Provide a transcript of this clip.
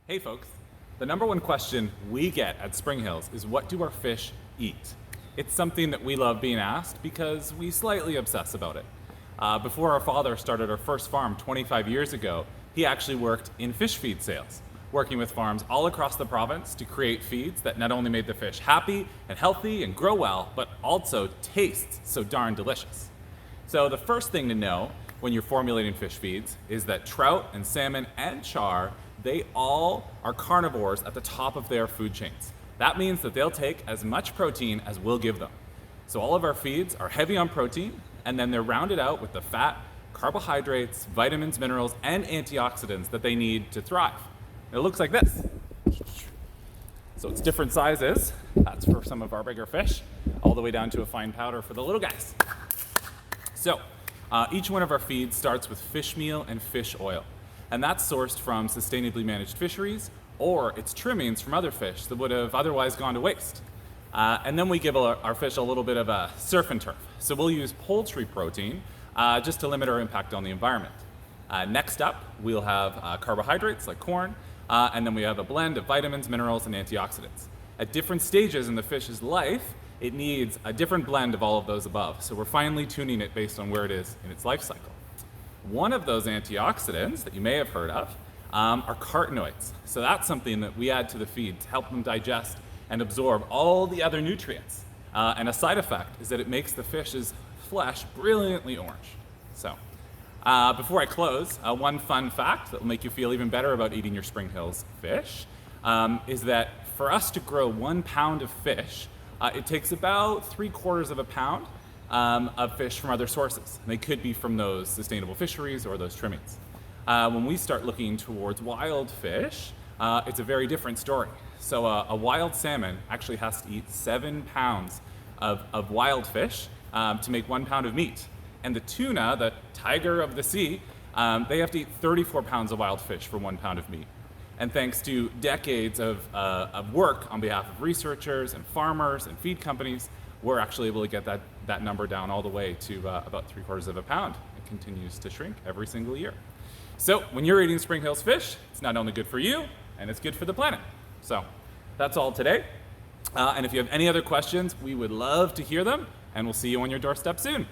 Hey folks, the number one question we get at Spring Hills is what do our fish eat? It's something that we love being asked because we slightly obsess about it. Before our father started our first farm 25 years ago, he actually worked in fish feed sales, working with farms all across the province to create feeds that not only made the fish happy and healthy and grow well, but also taste so darn delicious. So the first thing to know when you're formulating fish feeds is that trout and salmon and char, they all are carnivores at the top of their food chains. That means that they'll take as much protein as we'll give them. So all of our feeds are heavy on protein, and then they're rounded out with the fat, carbohydrates, vitamins, minerals, and antioxidants that they need to thrive. It looks like this. So it's different sizes. That's for some of our bigger fish, all the way down to a fine powder for the little guys. So each one of our feeds starts with fish meal and fish oil, and that's sourced from sustainably managed fisheries, or it's trimmings from other fish that would have otherwise gone to waste. And then we give our fish a little bit of a surf and turf. So we'll use poultry protein just to limit our impact on the environment. Next up, we'll have carbohydrates like corn, and then we have a blend of vitamins, minerals, and antioxidants. At different stages in the fish's life, it needs a different blend of all of those above. So we're finely tuning it based on where it is in its life cycle. One of those antioxidants that you may have heard of are carotenoids. So that's something that we add to the feed to help them digest and absorb all the other nutrients. And a side effect is that it makes the fish's flesh brilliantly orange. So before I close, one fun fact that will make you feel even better about eating your Spring Hills fish is that for us to grow 1 pound of fish, it takes about 3/4 of a pound of fish from other sources. They could be from those sustainable fisheries or those trimmings. When we start looking towards wild fish, it's a very different story. So a wild salmon actually has to eat 7 pounds of wild fish to make 1 pound of meat. And the tuna, the tiger of the sea, they have to eat 34 pounds of wild fish for 1 pound of meat. And thanks to decades of work on behalf of researchers and farmers and feed companies, we're actually able to get that number down all the way to about 3/4 of a pound. It continues to shrink every single year. So when you're eating Spring Hills fish, it's not only good for you, and it's good for the planet. So that's all today. And if you have any other questions, we would love to hear them, and we'll see you on your doorstep soon.